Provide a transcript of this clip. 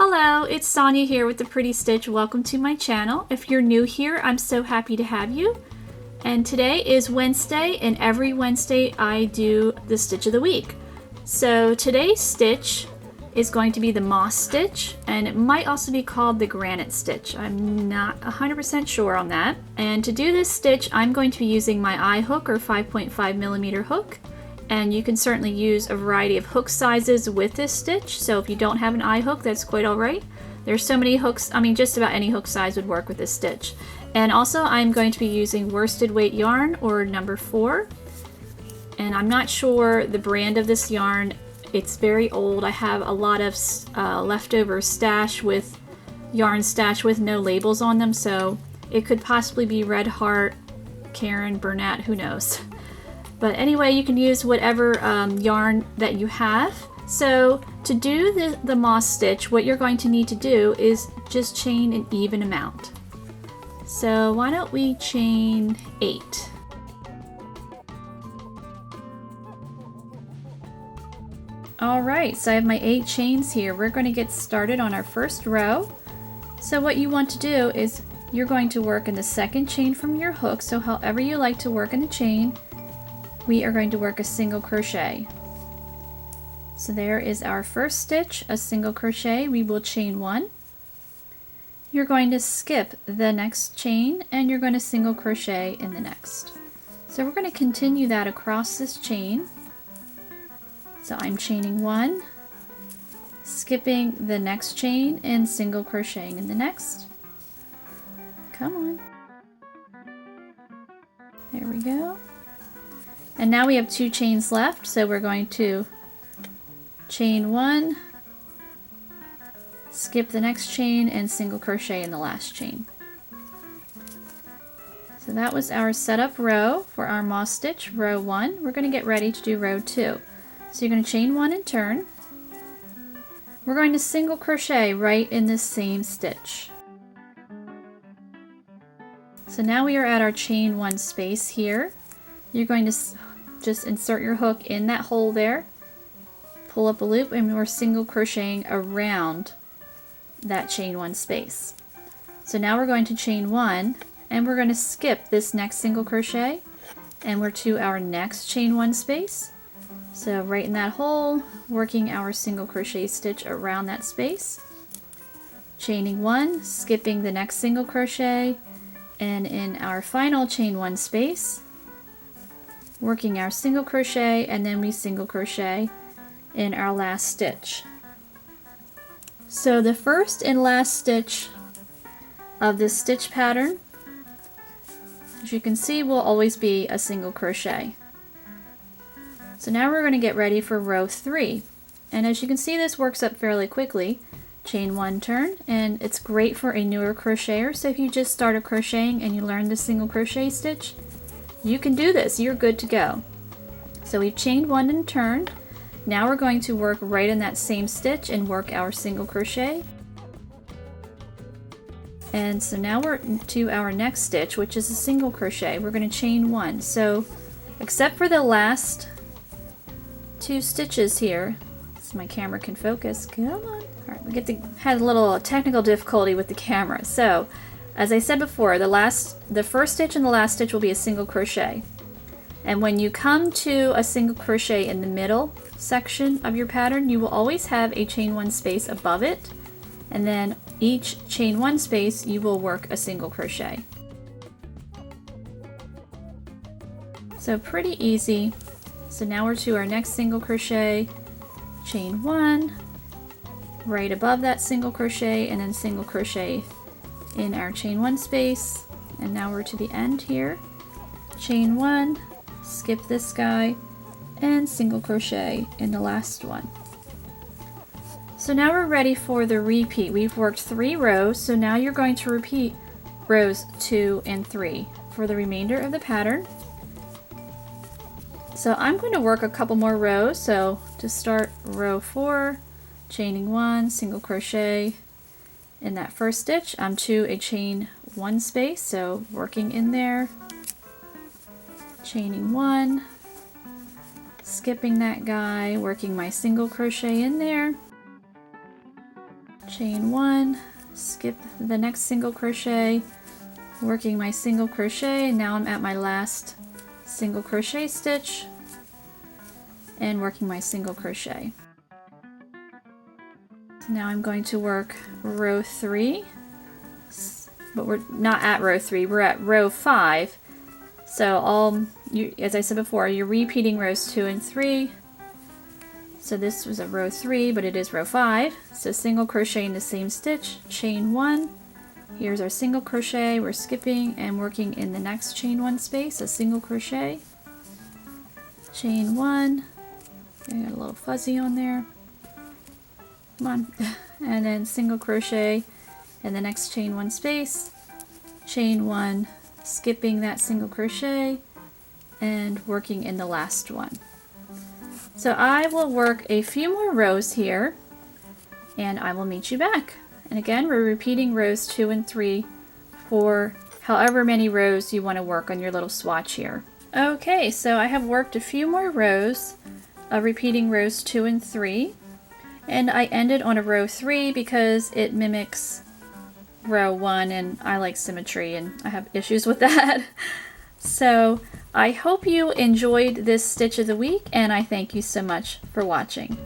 Hello, it's Sonia here with The Pretty Stitch. Welcome to my channel. If you're new here, I'm so happy to have you. And today is Wednesday, and every Wednesday I do the Stitch of the Week. So today's stitch is going to be the moss stitch, and it might also be called the granite stitch. I'm not 100% sure on that. And to do this stitch, I'm going to be using my eye hook or 5.5mm hook. And you can certainly use a variety of hook sizes with this stitch. So if you don't have an eye hook, that's quite all right. There's so many hooks, I mean just about any hook size would work with this stitch. And also I'm going to be using worsted weight yarn or number 4. And I'm not sure the brand of this yarn. It's very old. I have a lot of leftover yarn stash with no labels on them. So it could possibly be Red Heart, Karen, Bernat, who knows. But anyway, you can use whatever yarn that you have. So to do the moss stitch, what you're going to need to do is just chain an even amount. So why don't we chain 8? Alright, so I have my 8 chains here. We're going to get started on our first row. So what you want to do is you're going to work in the second chain from your hook. So however you like to work in the chain, we are going to work a single crochet. So there is our first stitch, a single crochet. We will chain 1. You're going to skip the next chain and you're going to single crochet in the next. So we're going to continue that across this chain. So I'm chaining 1, skipping the next chain and single crocheting in the next. Come on. There we go. And now we have 2 chains left, so we're going to chain 1, skip the next chain, and single crochet in the last chain. So that was our setup row for our moss stitch, row 1. We're going to get ready to do row 2. So you're going to chain 1 and turn. We're going to single crochet right in this same stitch. So now we are at our chain 1 space here. You're going to just insert your hook in that hole there, pull up a loop, and we're single crocheting around that chain 1 space. So now we're going to chain 1 and we're going to skip this next single crochet and we're to our next chain 1 space. So right in that hole, working our single crochet stitch around that space, chaining 1, skipping the next single crochet, and in our final chain 1 space, working our single crochet, and then we single crochet in our last stitch. So the first and last stitch of this stitch pattern, as you can see, will always be a single crochet. So now we're going to get ready for row 3. And as you can see, this works up fairly quickly. Chain 1, turn, and it's great for a newer crocheter. So if you just started crocheting and you learned the single crochet stitch, you can do this. You're good to go. So we've chained 1 and turned. Now we're going to work right in that same stitch and work our single crochet. And so now we're to our next stitch, which is a single crochet. We're going to chain 1. So except for the last 2 stitches here, so my camera can focus. Come on. All right, we had a little technical difficulty with the camera. So as I said before, the first stitch and the last stitch will be a single crochet. And when you come to a single crochet in the middle section of your pattern, you will always have a chain 1 space above it. And then each chain 1 space, you will work a single crochet. So pretty easy. So now we're to our next single crochet, chain 1, right above that single crochet, and then single crochet in our chain 1 space. And now we're to the end here, chain 1, skip this guy, and single crochet in the last one. So now we're ready for the repeat. We've worked 3 rows, so now you're going to repeat rows 2 and 3 for the remainder of the pattern. So I'm going to work a couple more rows. So to start row 4, chaining 1, single crochet in that first stitch, I'm to a chain 1 space, so working in there, chaining 1, skipping that guy, working my single crochet in there, chain 1, skip the next single crochet, working my single crochet. Now I'm at my last single crochet stitch and working my single crochet. So now I'm going to work row 3, but we're not at row 3, we're at row 5. So as I said before, you're repeating rows 2 and 3. So this was a row 3, but it is row 5. So single crochet in the same stitch, chain 1. Here's our single crochet. We're skipping and working in the next chain 1 space, a single crochet, chain 1. I got a little fuzzy on there. Come on. And then single crochet in the next chain 1 space, chain 1, skipping that single crochet and working in the last one. So I will work a few more rows here and I will meet you back. And again, we're repeating rows 2 and 3 for however many rows you want to work on your little swatch here. Okay, so I have worked a few more rows, repeating rows 2 and 3. And I ended on a row 3 because it mimics row 1 and I like symmetry and I have issues with that. So I hope you enjoyed this stitch of the week and I thank you so much for watching.